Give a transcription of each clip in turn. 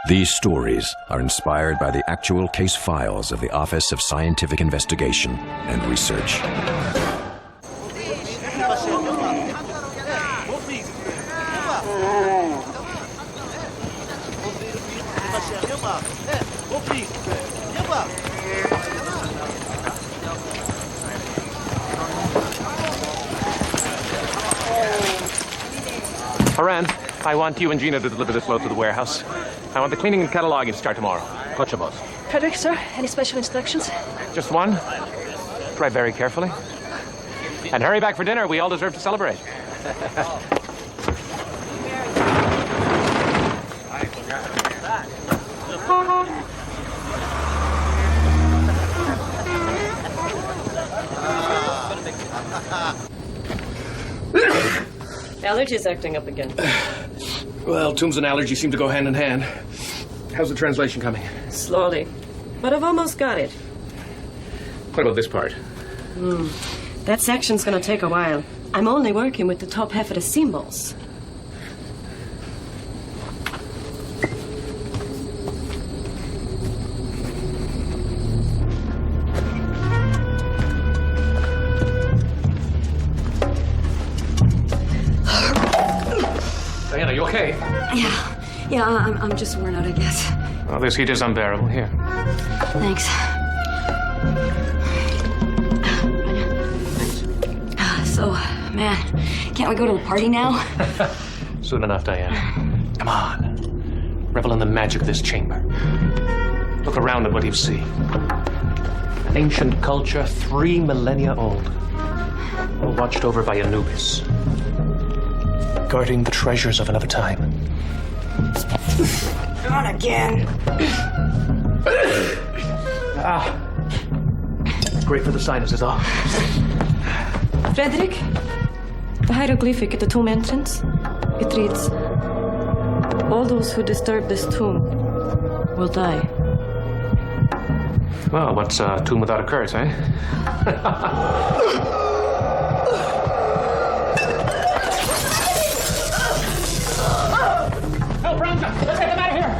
These stories are inspired by the actual case files of the Office of Scientific Investigation and Research. Haran, I want you and Gina to deliver this load to the warehouse. I want the cleaning and cataloging to start tomorrow. Gotcha, boss. Frederick, sir, any special instructions? Just one. Drive very carefully. And hurry back for dinner. We all deserve to celebrate. Allergies acting up again. Well, tombs and allergies seem to go hand in hand. How's the translation coming? Slowly. But I've almost got it. What about this part? That section's gonna take a while. I'm only working with the top half of the symbols. Diana, you okay? Yeah, I'm just worn out, I guess. Oh, this heat is unbearable. Here. Thanks. So, man, can't we go to the party now? Soon enough, Diana. Come on. Revel in the magic of this chamber. Look around at what you see. An ancient culture 3 millennia old. All watched over by Anubis. Guarding the treasures of another time. Not again. It's great for the sinuses, all. Frederick, the hieroglyphic at the tomb entrance, it reads, all those who disturb this tomb will die. Well, what's a tomb without a curse, eh? Help, Bronca! Let's get them out of here!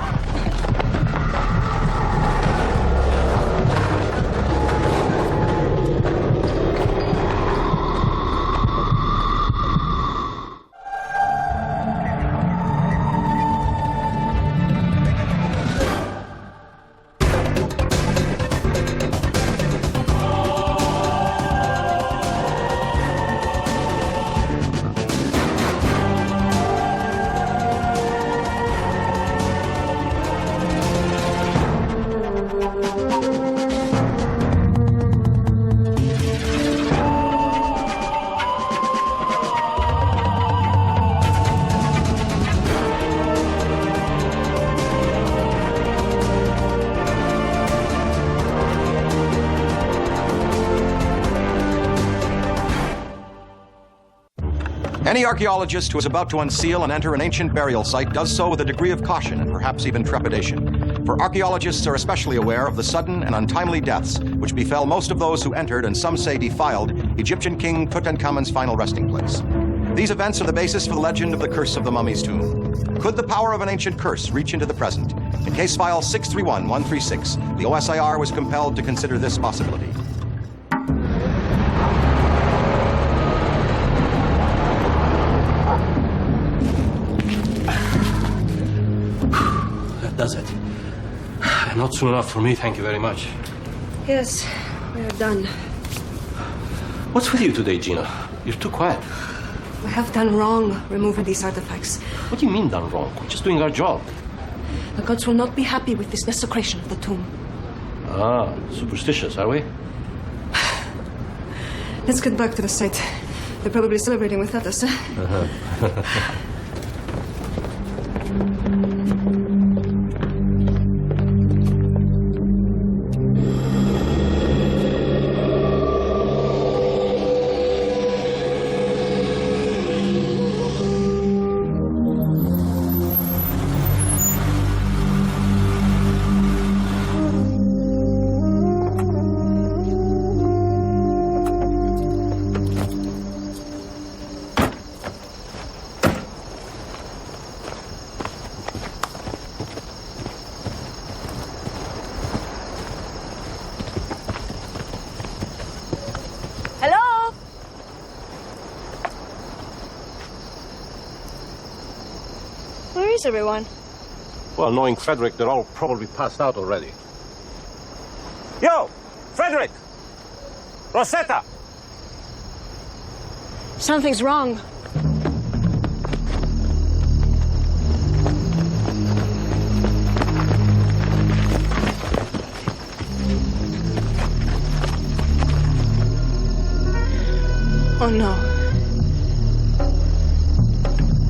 Any archaeologist who is about to unseal and enter an ancient burial site does so with a degree of caution and perhaps even trepidation. For archaeologists are especially aware of the sudden and untimely deaths which befell most of those who entered and some say defiled Egyptian King Tutankhamun's final resting place. These events are the basis for the legend of the curse of the mummy's tomb. Could the power of an ancient curse reach into the present? In case file 631136, the OSIR was compelled to consider this possibility. Does it? Not soon enough for me, thank you very much. Yes, we're done. What's with you today, Gina? You're too quiet. We have done wrong removing these artifacts. What do you mean done wrong? We're just doing our job. The gods will not be happy with this desecration of the tomb. Ah, superstitious, are we? Let's get back to the site. They're probably celebrating without us, everyone? Well, knowing Frederick, they're all probably passed out already. Yo! Frederick! Rosetta! Something's wrong. Oh no.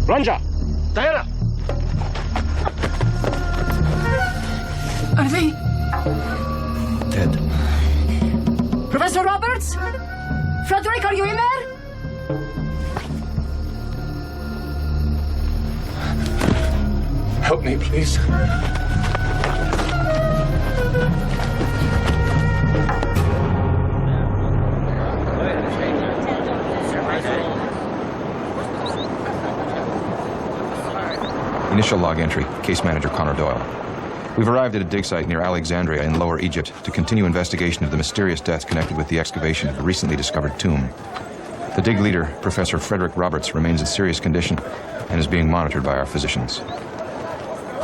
Ranja! Diana! Are they? Dead. Professor Roberts? Frederick, are you in there? Help me, please. Initial log entry, case manager Connor Doyle. We've arrived at a dig site near Alexandria in Lower Egypt to continue investigation of the mysterious deaths connected with the excavation of a recently discovered tomb. The dig leader, Professor Frederick Roberts, remains in serious condition and is being monitored by our physicians.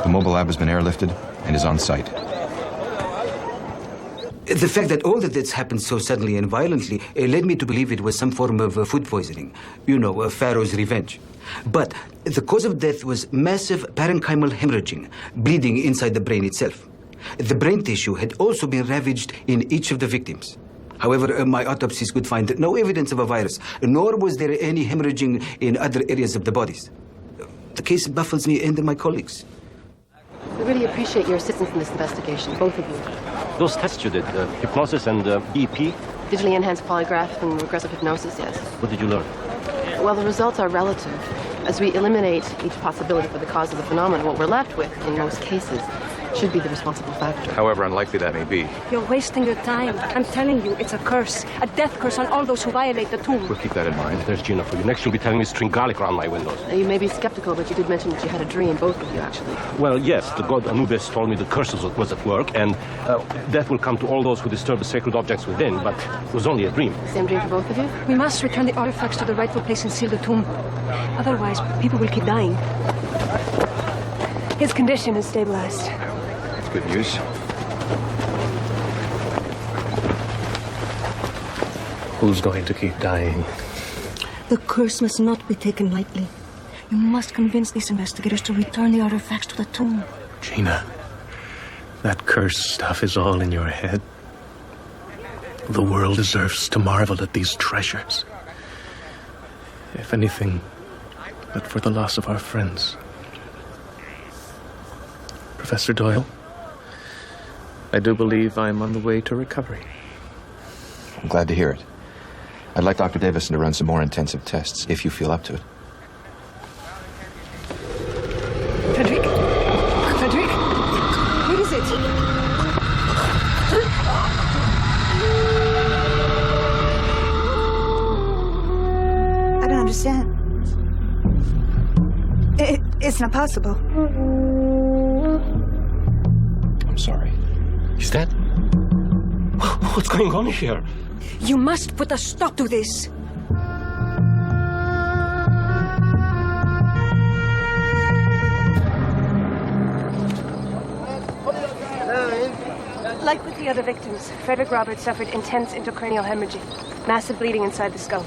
The mobile lab has been airlifted and is on site. The fact that all the deaths happened so suddenly and violently led me to believe it was some form of food poisoning. You know, Pharaoh's revenge. But the cause of death was massive parenchymal hemorrhaging, bleeding inside the brain itself. The brain tissue had also been ravaged in each of the victims. However, my autopsies could find no evidence of a virus, nor was there any hemorrhaging in other areas of the bodies. The case baffles me and my colleagues. We really appreciate your assistance in this investigation, both of you. Those tests you did, hypnosis and EP, Digitally enhanced polygraph and regressive hypnosis, yes. what did you learn? Well, the results are relative. As we eliminate each possibility for the cause of the phenomenon, what we're left with, in most cases, should be the responsible factor. However unlikely that may be. You're wasting your time. I'm telling you, it's a curse. A death curse on all those who violate the tomb. We'll keep that in mind. There's Gina for you. Next, you'll be telling me to string garlic around my windows. You may be skeptical, but you did mention that you had a dream, both of you, actually. Well, yes, the god Anubis told me the curse was at work, and death will come to all those who disturb the sacred objects within, but it was only a dream. Same dream for both of you? We must return the artifacts to the rightful place and seal the tomb. Otherwise, people will keep dying. His condition is stabilized. That's good news. Who's going to keep dying? The curse must not be taken lightly. You must convince these investigators to return the artifacts to the tomb. Gina, that cursed stuff is all in your head. The world deserves to marvel at these treasures. If anything, but for the loss of our friends. Professor Doyle, I do believe I'm on the way to recovery. I'm glad to hear it. I'd like Dr. Davison to run some more intensive tests, if you feel up to it. Frederick? Frederick? What is it? I don't understand. It's not possible. I'm sorry. He's dead? What's going on here? You must put a stop to this. Like with the other victims, Frederick Roberts suffered intense intracranial hemorrhaging, massive bleeding inside the skull.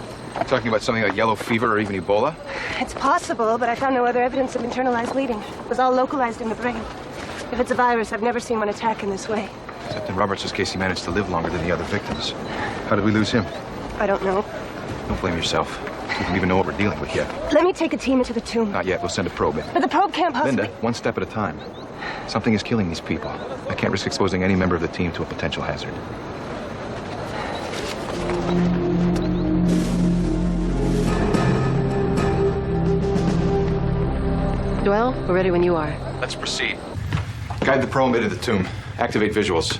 Talking about something like yellow fever or even Ebola? It's possible, but I found no other evidence of internalized bleeding. It was all localized in the brain. If it's a virus, I've never seen one attack in this way. Except in Roberts' case, he managed to live longer than the other victims. How did we lose him? I don't know. Don't blame yourself. We don't even know what we're dealing with yet. Let me take a team into the tomb. Not yet. We'll send a probe in. But the probe can't possibly... Linda, one step at a time. Something is killing these people. I can't risk exposing any member of the team to a potential hazard. Doyle, we're ready when you are. Let's proceed. Guide the probe into the tomb. Activate visuals.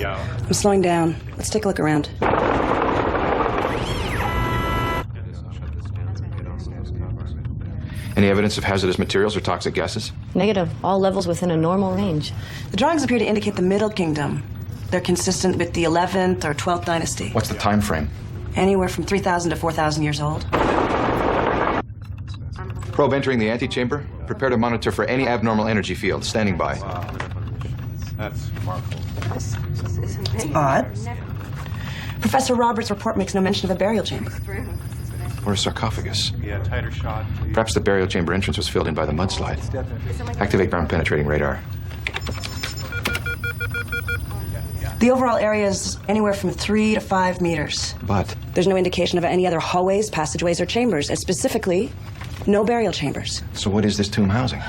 Yeah. I'm slowing down. Let's take a look around. Any evidence of hazardous materials or toxic gases? Negative. All levels within a normal range. The drawings appear to indicate the Middle Kingdom. They're consistent with the 11th or 12th dynasty. What's the time frame? Anywhere from 3,000 to 4,000 years old. Probe entering the antechamber. Prepare to monitor for any abnormal energy field. Standing by. That's remarkable. It's odd. Professor Roberts' report makes no mention of a burial chamber. Or a sarcophagus. Yeah, tighter shot, please. Perhaps the burial chamber entrance was filled in by the mudslide. Activate ground penetrating radar. The overall area is anywhere from 3 to 5 meters. But There's no indication of any other hallways, passageways, or chambers, and specifically, no burial chambers. so what is this tomb housing?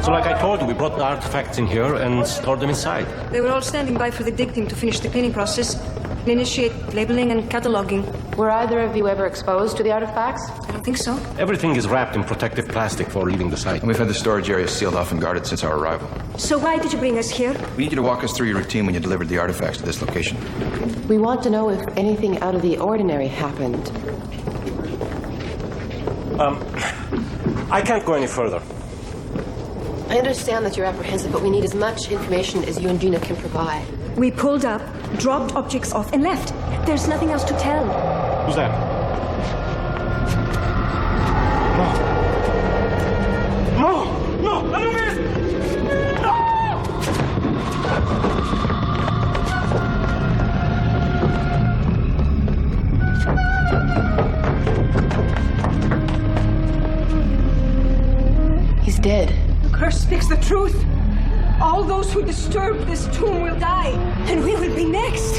So like I told you, we brought the artifacts in here and stored them inside. They were all standing by for the dig team to finish the cleaning process and initiate labeling and cataloging. Were either of you ever exposed to the artifacts? I don't think so. Everything is wrapped in protective plastic for leaving the site. And we've had the storage area sealed off and guarded since our arrival. So why did you bring us here? We need you to walk us through your routine when you delivered the artifacts to this location. We want to know if anything out of the ordinary happened. I can't go any further. I understand that you're apprehensive, but we need as much information as you and Gina can provide. We pulled up, dropped objects off, and left. There's nothing else to tell. Who's that? No! No! No! Anubis! He's dead. The curse speaks the truth. All those who disturb this tomb will die, and we will be next.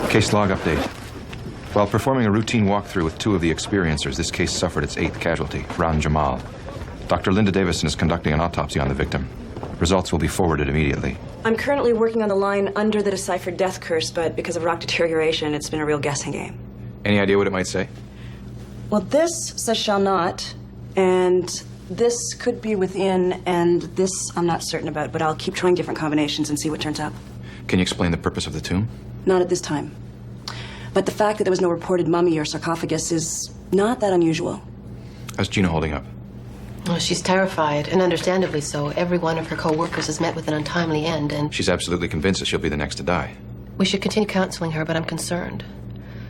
Case log update. While performing a routine walkthrough with 2 of the experiencers, this case suffered its 8th casualty, Ron Jamal. Dr. Linda Davison is conducting an autopsy on the victim. Results will be forwarded immediately. I'm currently working on the line under the deciphered death curse, but because of rock deterioration, it's been a real guessing game. Any idea what it might say? Well, this says shall not, and this could be within, and this I'm not certain about, but I'll keep trying different combinations and see what turns up. Can you explain the purpose of the tomb? Not at this time. But the fact that there was no reported mummy or sarcophagus is not that unusual. How's Gina holding up? Well, she's terrified, and understandably so. Every one of her co-workers has met with an untimely end, and She's absolutely convinced that she'll be the next to die. we should continue counseling her, but I'm concerned.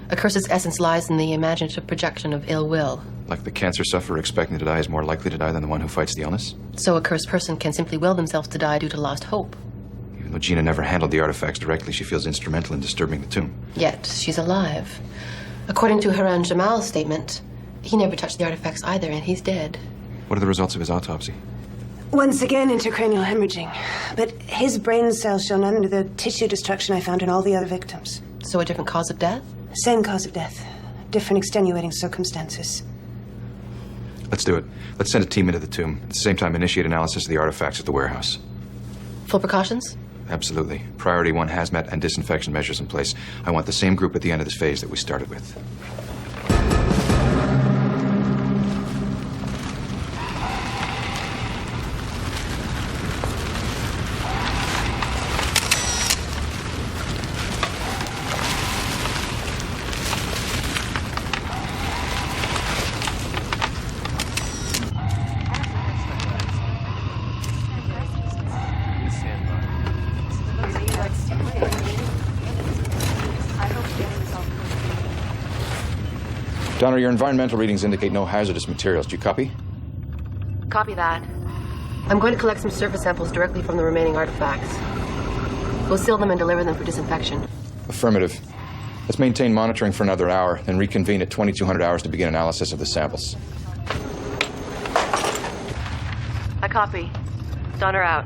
A curse's essence lies in the imaginative projection of ill will. Like the cancer sufferer expecting to die is more likely to die than the one who fights the illness? So a cursed person can simply will themselves to die due to lost hope. Even though Gina never handled the artifacts directly, she feels instrumental in disturbing the tomb. Yet, she's alive. According to Haran Jamal's statement, he never touched the artifacts either, and he's dead. What are the results of his autopsy? Once again, intracranial hemorrhaging. But his brain cells show none of the tissue destruction I found in all the other victims. So a different cause of death? Same cause of death. Different extenuating circumstances. Let's do it. Let's send a team into the tomb. At the same time, initiate analysis of the artifacts at the warehouse. Full precautions? Absolutely. Priority 1 hazmat and disinfection measures in place. I want the same group at the end of this phase that we started with. Donner, your environmental readings indicate no hazardous materials. Do you copy? Copy that. I'm going to collect some surface samples directly from the remaining artifacts. We'll seal them and deliver them for disinfection. Affirmative. Let's maintain monitoring for another hour, then reconvene at 2200 hours to begin analysis of the samples. I copy. Donner out.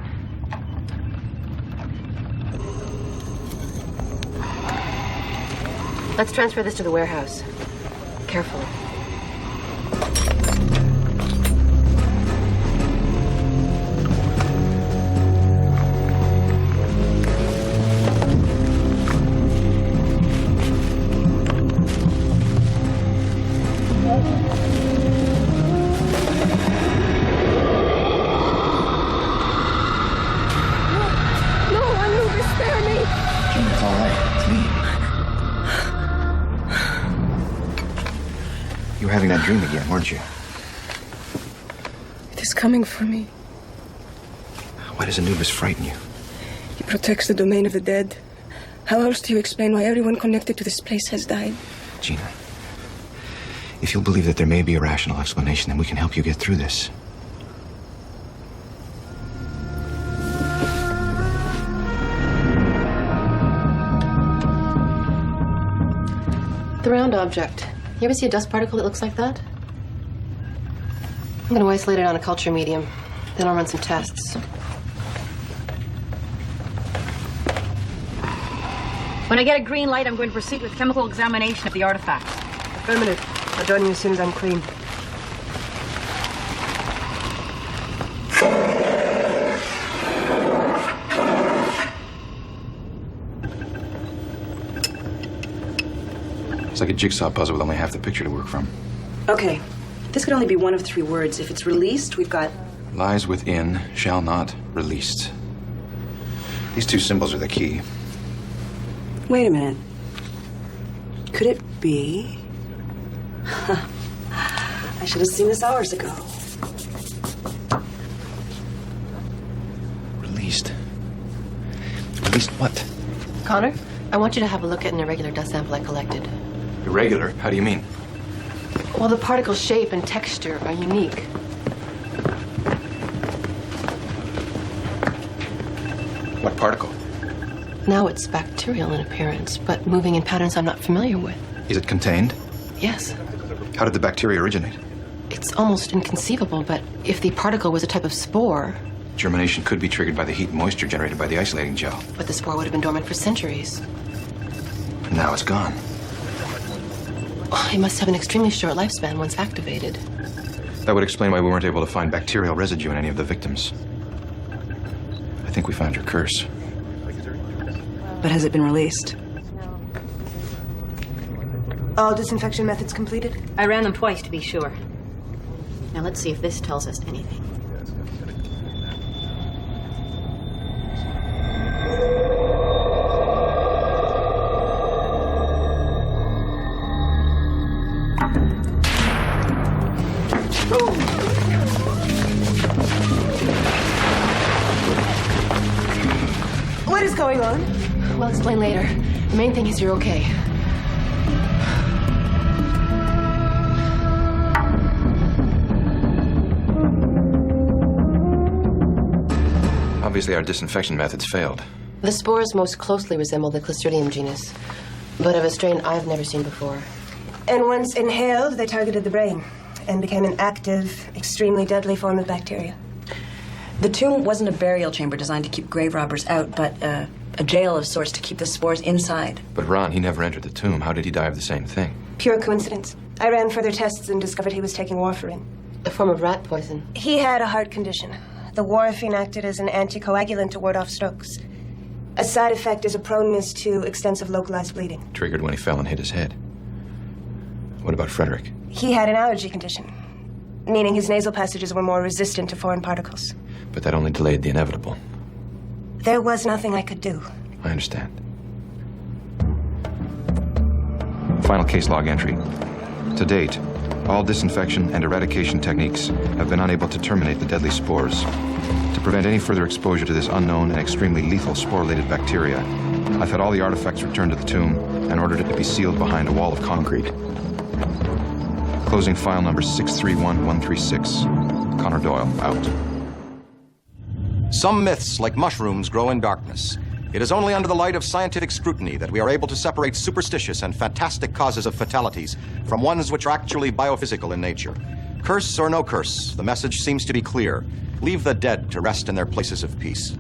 Let's transfer this to the warehouse. Carefully. No, Anubis, spare me! Gina, it's all right. It's me. dream again, weren't you? It is coming for me. Why does Anubis frighten you? He protects the domain of the dead. How else do you explain why everyone connected to this place has died? Gina, if you'll believe that there may be a rational explanation, then we can help you get through this. The round object. You ever see a dust particle that looks like that? I'm going to isolate it on a culture medium. Then I'll run some tests. When I get a green light, I'm going to proceed with chemical examination of the artifact. Affirmative. I'll join you as soon as I'm clean. It's like a jigsaw puzzle with only half the picture to work from. Okay. This could only be one of 3 words. If it's released, we've got... Lies within, shall not, released. These 2 symbols are the key. Wait a minute. Could it be... I should have seen this hours ago. Released? Released what? Connor, I want you to have a look at an irregular dust sample I collected. Irregular? How do you mean? Well, the particle shape and texture are unique. What particle? Now it's bacterial in appearance, but moving in patterns I'm not familiar with. Is it contained? Yes. How did the bacteria originate? It's almost inconceivable, but if the particle was a type of spore... Germination could be triggered by the heat and moisture generated by the isolating gel. But the spore would have been dormant for centuries. And now it's gone. Oh, it must have an extremely short lifespan once activated. That would explain why we weren't able to find bacterial residue in any of the victims. I think we found your curse. But has it been released? All disinfection methods completed? I ran them twice to be sure. Now let's see if this tells us anything. What is going on? We'll explain later. The main thing is you're okay. Obviously, our disinfection methods failed. The spores most closely resemble the Clostridium genus, but of a strain I've never seen before. And once inhaled, they targeted the brain and became an active, extremely deadly form of bacteria. The tomb wasn't a burial chamber designed to keep grave robbers out, but a jail of sorts to keep the spores inside. But Ron, he never entered the tomb. How did he die of the same thing? Pure coincidence. I ran further tests and discovered he was taking warfarin. A form of rat poison. He had a heart condition. The warfarin acted as an anticoagulant to ward off strokes. A side effect is a proneness to extensive localized bleeding. Triggered when he fell and hit his head. What about Frederick? He had an allergy condition, meaning his nasal passages were more resistant to foreign particles. But that only delayed the inevitable. There was nothing I could do. I understand. Final case log entry. To date, all disinfection and eradication techniques have been unable to terminate the deadly spores. To prevent any further exposure to this unknown and extremely lethal spore-laden bacteria, I've had all the artifacts returned to the tomb and ordered it to be sealed behind a wall of concrete. Closing file number 631136. Connor Doyle, out. Some myths, like mushrooms, grow in darkness. It is only under the light of scientific scrutiny that we are able to separate superstitious and fantastic causes of fatalities from ones which are actually biophysical in nature. Curse or no curse, the message seems to be clear. Leave the dead to rest in their places of peace.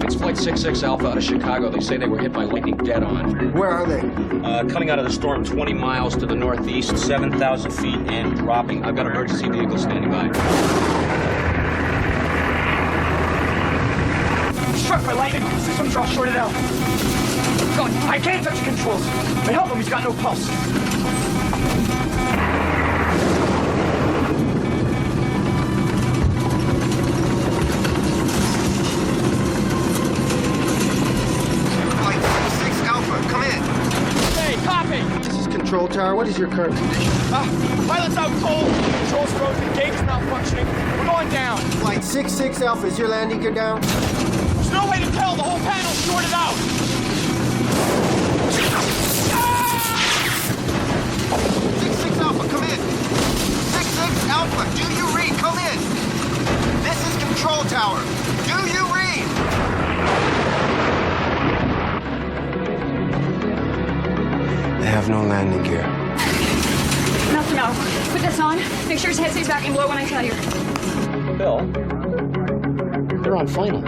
It's Flight 66 Alpha out of Chicago. They say they were hit by lightning dead on. Where are they? Coming out of the storm 20 miles to the northeast, 7,000 feet and dropping. I've got emergency vehicles standing by. Struck by lightning. Systems are all shorted out. Going. I can't touch the controls. But help him. He's got no pulse. Flight 6 Alpha, come in. control tower. What is your current condition? Pilot's out cold. Control's frozen. Gauge is malfunctioning. We're going down. Flight 66 Alpha, is your landing gear down? There's no way to tell. The whole panel's shorted out. 66 Alpha, come in. 66 Alpha, do you read? Come in. This is control tower. Do you read? They have no landing gear. Nothing now. Put this on. Make sure his head stays back and blow when I tell you. Bill, you're on final.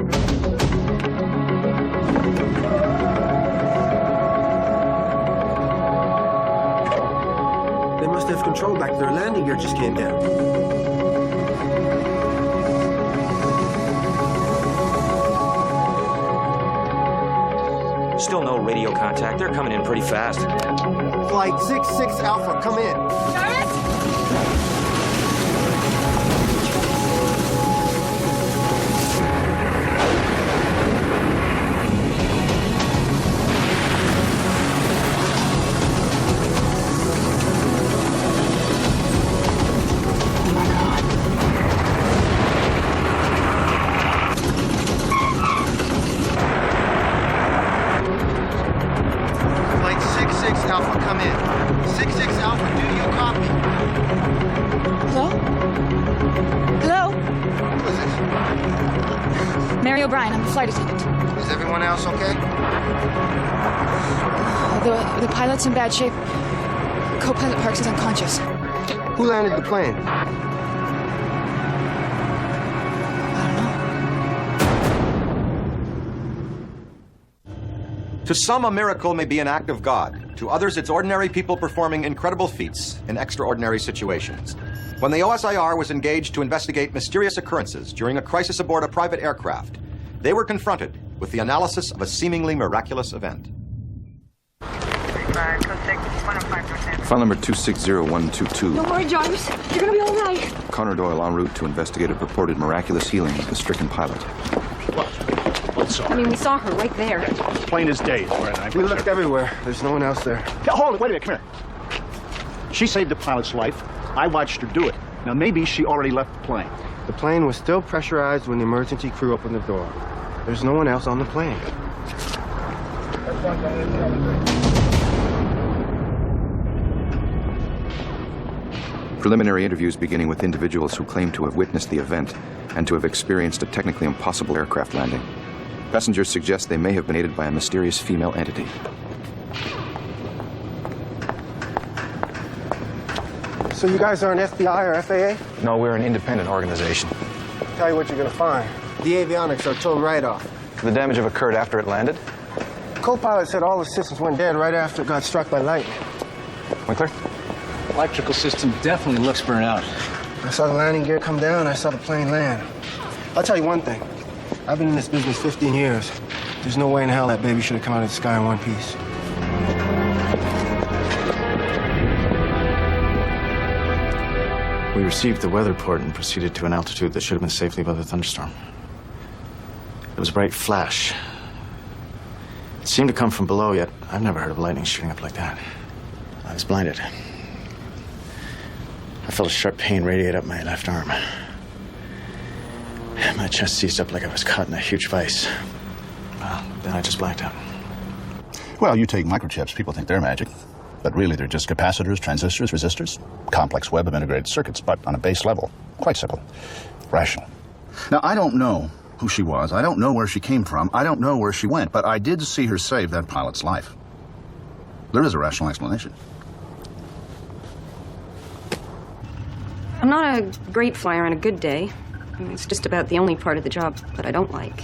They must have control back there. Landing gear just came down. Still no radio contact. They're coming in pretty fast. Flight 66 Alpha, come in. Jarvis? Flight 66 Alpha, come in. 66 Alpha, do you copy? Hello? Hello? Who is this? Mary O'Brien, I'm the flight attendant. Is everyone else okay? The pilot's in bad shape. Co-pilot Parks is unconscious. Who landed the plane? To some, a miracle may be an act of God. To others, it's ordinary people performing incredible feats in extraordinary situations. When the OSIR was engaged to investigate mysterious occurrences during a crisis aboard a private aircraft, they were confronted with the analysis of a seemingly miraculous event. File number 260122. Don't worry, Jarvis. You're gonna be all right. Connor Doyle en route to investigate a purported miraculous healing of the stricken pilot. What's up? I mean, we saw her right there. Plain as day. We looked everywhere. There's no one else there. Yeah, hold it. Wait a minute. Come here. She saved the pilot's life. I watched her do it. Now, maybe she already left the plane. The plane was still pressurized when the emergency crew opened the door. There's no one else on the plane. Preliminary interviews beginning with individuals who claim to have witnessed the event and to have experienced a technically impossible aircraft landing. Passengers suggest they may have been aided by a mysterious female entity. So you guys aren't FBI or FAA? No, we're an independent organization. Tell you what you're gonna find. The avionics are told right off. The damage have occurred after it landed? Co-pilot said all the systems went dead right after it got struck by lightning. Winkler? Electrical system definitely looks burnt out. I saw the landing gear come down, I saw the plane land. I'll tell you one thing. I've been in this business 15 years. There's no way in hell that baby should have come out of the sky in one piece. We received the weather report and proceeded to an altitude that should have been safely above the thunderstorm. It was a bright flash. It seemed to come from below, yet I've never heard of lightning shooting up like that. I was blinded. I felt a sharp pain radiate up my left arm. My chest seized up like I was caught in a huge vice. Well, then I just blacked out. Well, you take microchips, people think they're magic. But really, they're just capacitors, transistors, resistors. Complex web of integrated circuits, but on a base level. Quite simple. Rational. Now, I don't know who she was. I don't know where she came from. I don't know where she went. But I did see her save that pilot's life. There is a rational explanation. I'm not a great flyer on a good day. I mean, it's just about the only part of the job that I don't like.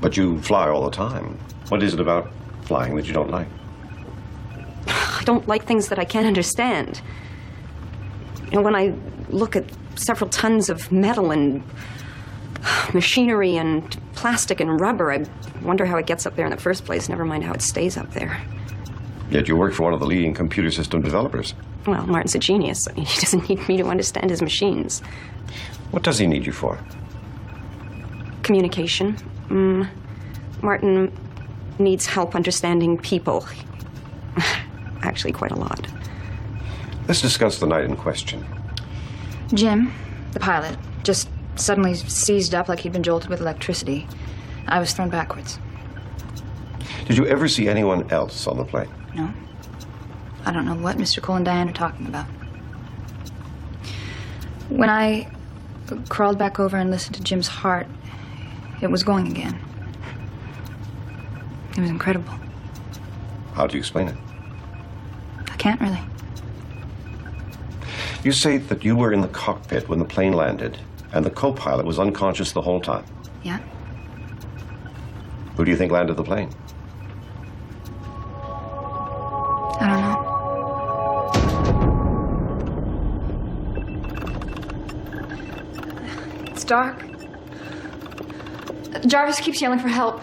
But you fly all the time. What is it about flying that you don't like? I don't like things that I can't understand. You know, when I look at several tons of metal and machinery and plastic and rubber, I wonder how it gets up there in the first place, never mind how it stays up there. Yet you work for one of the leading computer system developers. Well, Martin's a genius. I mean, he doesn't need me to understand his machines. What does he need you for? Communication. Martin needs help understanding people. actually quite a lot. Let's discuss the night in question. Jim, the pilot, just suddenly seized up like he'd been jolted with electricity. I was thrown backwards. Did you ever see anyone else on the plane? No. I don't know what Mr. Cole and Diane are talking about. When I crawled back over and listened to Jim's heart, it was going again. It was incredible. How do you explain it? I can't really. You say that you were in the cockpit when the plane landed, and the co-pilot was unconscious the whole time. Yeah? Who do you think landed the plane? I don't know. It's dark. Jarvis keeps yelling for help.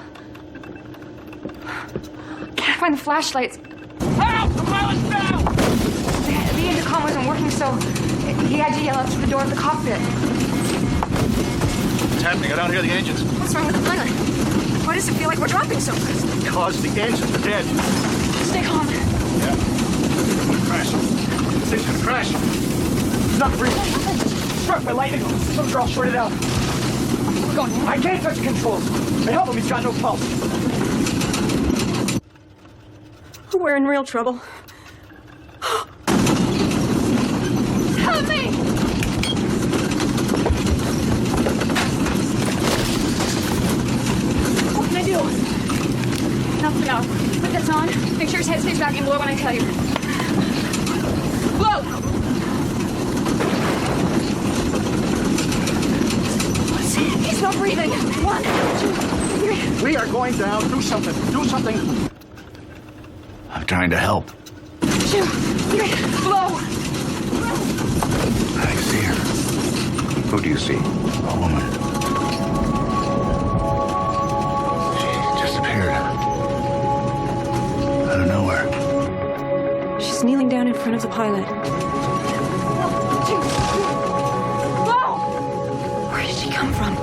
Can't find the flashlights. Help! The pilot's down! The intercom wasn't working, so he had to yell out through the door of the cockpit. What's happening? I don't hear the engines. What's wrong with the pilot? Why does it feel like we're dropping so fast? Because the engines are dead. Stay calm. Yeah. It's gonna crash. This thing's gonna crash. It's not breathing. Struck by lightning. Some girl shorted out. We're going. I can't touch the controls. But help him. He's got no pulse. We're in real trouble. Help me! What can I do? Nothing now. Put this on. Make sure his head stays back and blow when I tell you. Blow! He's not breathing. 1, 2, 3. We are going down. Do something. Do something. I'm trying to help. 2, 3. Blow! I see her. Who do you see? A woman. She disappeared. Out of nowhere. She's kneeling down in front of the pilot. 2, 3. Blow! Where did she come from?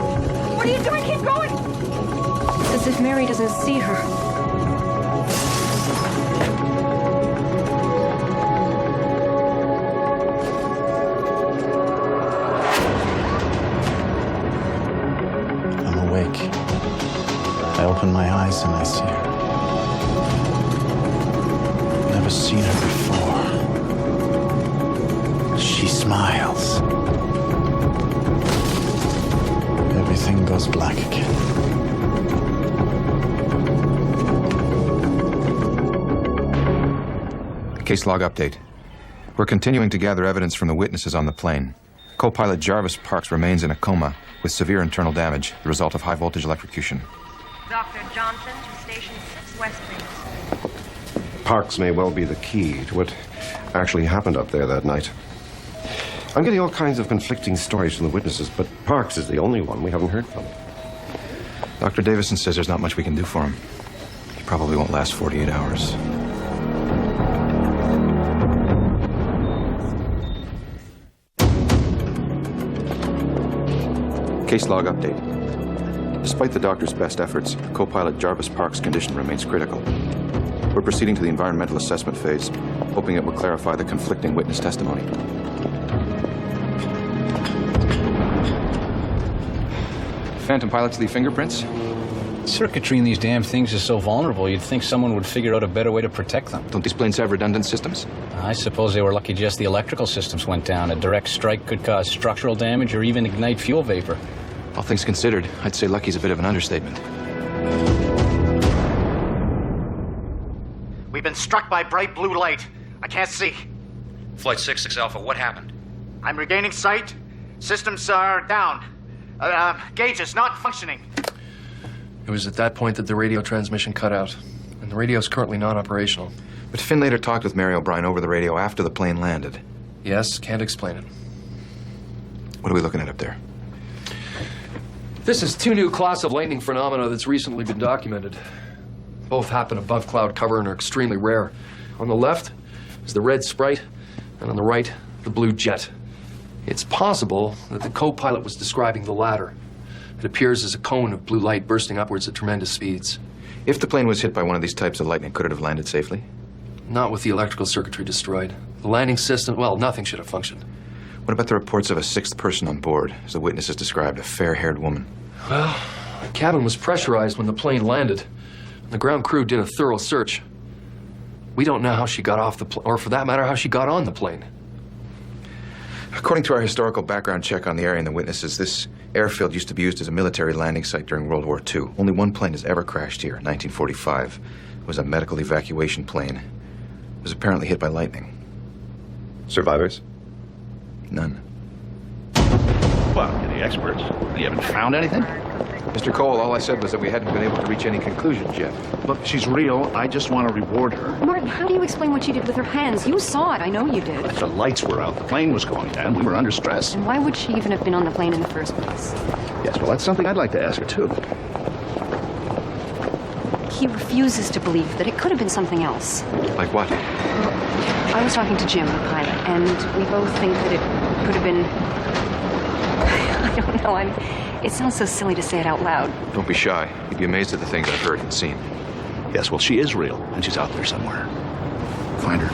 What are you doing? Keep going! It's as if Mary doesn't see her. I open my eyes and I see her. Never seen her before. She smiles. Everything goes black again. Case log update. We're continuing to gather evidence from the witnesses on the plane. Co-pilot Jarvis Parks remains in a coma with severe internal damage, the result of high-voltage electrocution. Dr. Johnson to Station 6 West, please. Parks may well be the key to what actually happened up there that night. I'm getting all kinds of conflicting stories from the witnesses, but Parks is the only one we haven't heard from. Dr. Davison says there's not much we can do for him. He probably won't last 48 hours. Case log update. Despite the doctor's best efforts, co-pilot Jarvis Parks' condition remains critical. We're proceeding to the environmental assessment phase, hoping it will clarify the conflicting witness testimony. Phantom pilots leave fingerprints? Circuitry in these damn things is so vulnerable, you'd think someone would figure out a better way to protect them. Don't these planes have redundant systems? I suppose they were lucky just the electrical systems went down. A direct strike could cause structural damage or even ignite fuel vapor. All things considered, I'd say lucky's a bit of an understatement. We've been struck by bright blue light. I can't see. Flight 66 Alpha, what happened? I'm regaining sight. Systems are down. Gauges not functioning. It was at that point that the radio transmission cut out, and the radio is currently non-operational. But Finn later talked with Mary O'Brien over the radio after the plane landed. Yes, can't explain it. What are we looking at up there? This is 2 new class of lightning phenomena that's recently been documented. Both happen above cloud cover and are extremely rare. On the left is the red sprite, and on the right, the blue jet. It's possible that the co-pilot was describing the latter. It appears as a cone of blue light bursting upwards at tremendous speeds. If the plane was hit by one of these types of lightning, could it have landed safely? Not with the electrical circuitry destroyed. The landing system, well, nothing should have functioned. What about the reports of a sixth person on board, as the witnesses described, a fair-haired woman? Well, the cabin was pressurized when the plane landed. The ground crew did a thorough search. We don't know how she got off the plane, or for that matter, how she got on the plane. According to our historical background check on the area and the witnesses, this airfield used to be used as a military landing site during World War II. Only one plane has ever crashed here, 1945. It was a medical evacuation plane. It was apparently hit by lightning. Survivors? None. Well, you're the experts. You haven't found anything? Mr. Cole, all I said was that we hadn't been able to reach any conclusions yet. Look, she's real. I just want to reward her. Martin, how do you explain what she did with her hands? You saw it. I know you did. The lights were out. The plane was going down. We were under stress. And why would she even have been on the plane in the first place? Yes, well, that's something I'd like to ask her, too. He refuses to believe that it could have been something else. Like what? I was talking to Jim, the pilot, and we both think that it could have been... I don't know, it sounds so silly to say it out loud. Don't be shy. You'd be amazed at the things I've heard and seen. Yes, well, she is real, and she's out there somewhere. Find her.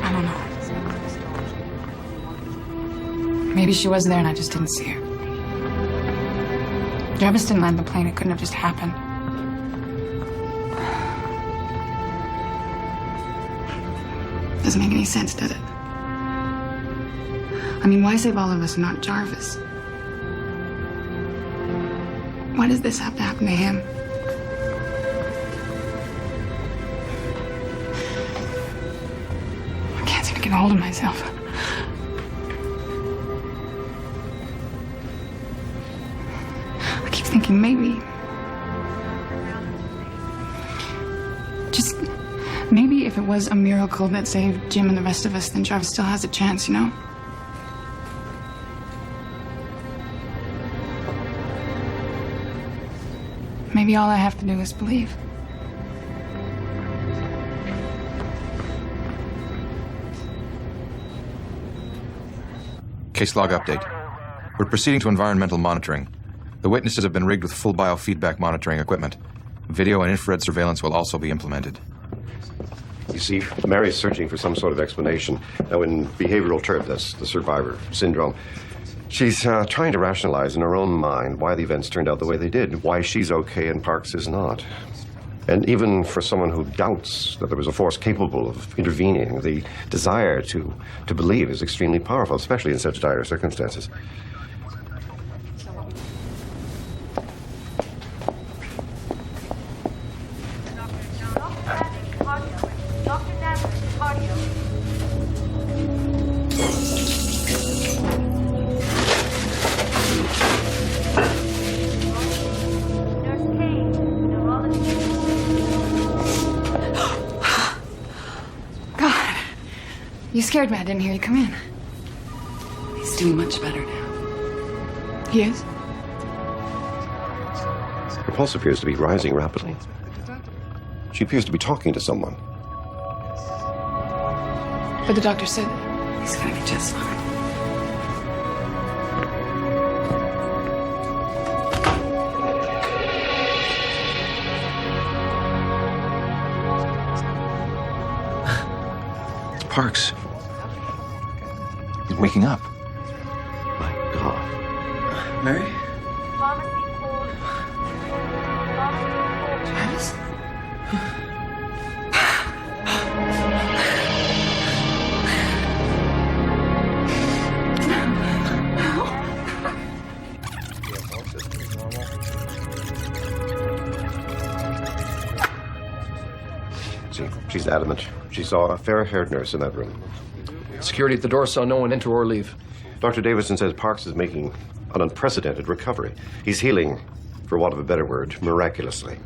I don't know. Maybe she was there and I just didn't see her. Jarvis didn't land the plane. It couldn't have just happened. Doesn't make any sense, does it? I mean, why save all of us and not Jarvis? Why does this have to happen to him? I can't seem to get a hold of myself. I keep thinking maybe... Maybe if it was a miracle that saved Jim and the rest of us, then Jarvis still has a chance, you know? Maybe all I have to do is believe. Case log update. We're proceeding to environmental monitoring. The witnesses have been rigged with full biofeedback monitoring equipment. Video and infrared surveillance will also be implemented. You see, Mary's searching for some sort of explanation. Now, in behavioral terms, that's the survivor syndrome. She's trying to rationalize in her own mind why the events turned out the way they did, why she's okay and Parks is not. And even for someone who doubts that there was a force capable of intervening, the desire to believe is extremely powerful, especially in such dire circumstances. You scared me. I didn't hear you come in. He's doing much better now. He is? Her pulse appears to be rising rapidly. She appears to be talking to someone. But the doctor said he's gonna be just fine. Parks. He's waking up. My God. Mary? Jarvis? She's adamant. She saw a fair-haired nurse in that room. Security at the door saw no one enter or leave. Dr. Davison says Parks is making an unprecedented recovery. He's healing, for want of a better word, miraculously.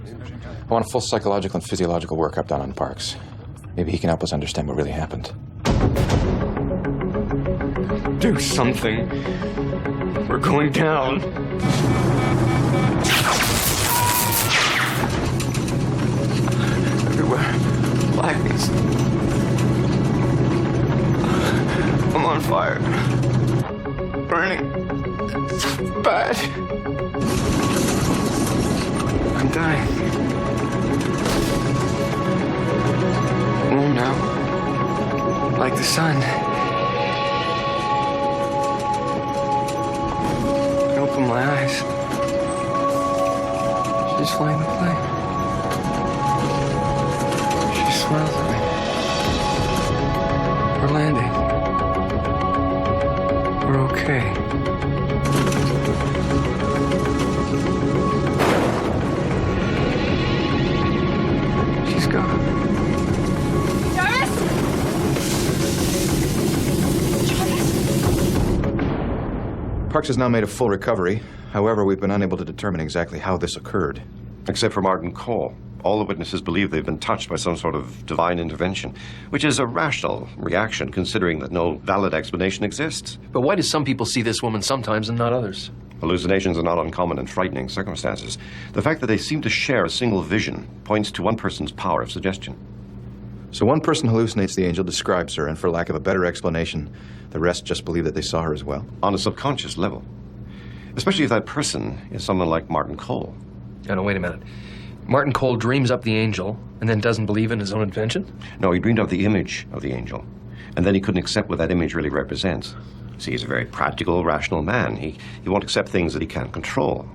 I want a full psychological and physiological workup done on Parks. Maybe he can help us understand what really happened. Do something. We're going down. Everywhere. Blackness. I'm on fire. Burning. It's bad. dying. Warm now. Like the sun. I open my eyes. She's flying the plane. She smiles at me. We're landing. We're okay. She's gone. Parks has now made a full recovery. However, we've been unable to determine exactly how this occurred. Except for Martin Cole. All the witnesses believe they've been touched by some sort of divine intervention, which is a rational reaction considering that no valid explanation exists. But why do some people see this woman sometimes and not others? Hallucinations are not uncommon in frightening circumstances. The fact that they seem to share a single vision points to one person's power of suggestion. So one person hallucinates the angel, describes her, and for lack of a better explanation, the rest just believe that they saw her as well. On a subconscious level. Especially if that person is someone like Martin Cole. Oh, no, wait a minute. Martin Cole dreams up the angel and then doesn't believe in his own invention? No, he dreamed up the image of the angel. And then he couldn't accept what that image really represents. See, he's a very practical, rational man. He won't accept things that he can't control.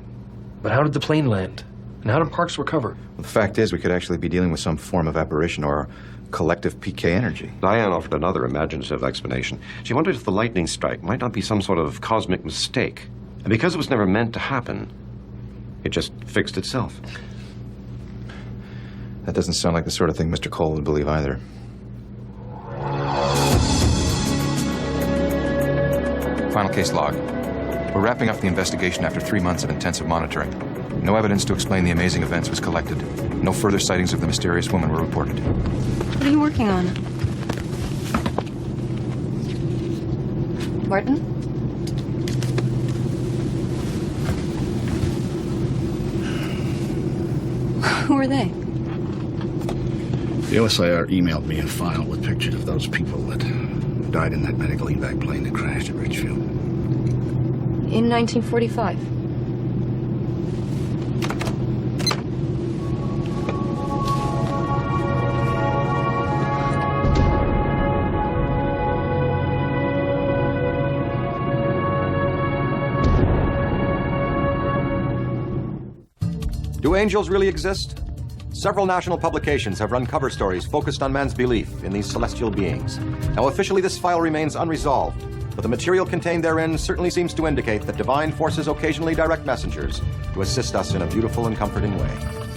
But how did the plane land? And how did Parks recover? Well, the fact is, we could actually be dealing with some form of apparition or collective PK energy. Diane offered another imaginative explanation. She wondered if the lightning strike might not be some sort of cosmic mistake. And because it was never meant to happen, it just fixed itself. That doesn't sound like the sort of thing Mr. Cole would believe either. Final case log. We're wrapping up the investigation after 3 months of intensive monitoring. No evidence to explain the amazing events was collected. No further sightings of the mysterious woman were reported. What are you working on? Martin? Who are they? The OSIR emailed me a file with pictures of those people that died in that medical evac plane that crashed at Ridgefield. In 1945. Do angels really exist? Several national publications have run cover stories focused on man's belief in these celestial beings. Now, officially, this file remains unresolved, but the material contained therein certainly seems to indicate that divine forces occasionally direct messengers to assist us in a beautiful and comforting way.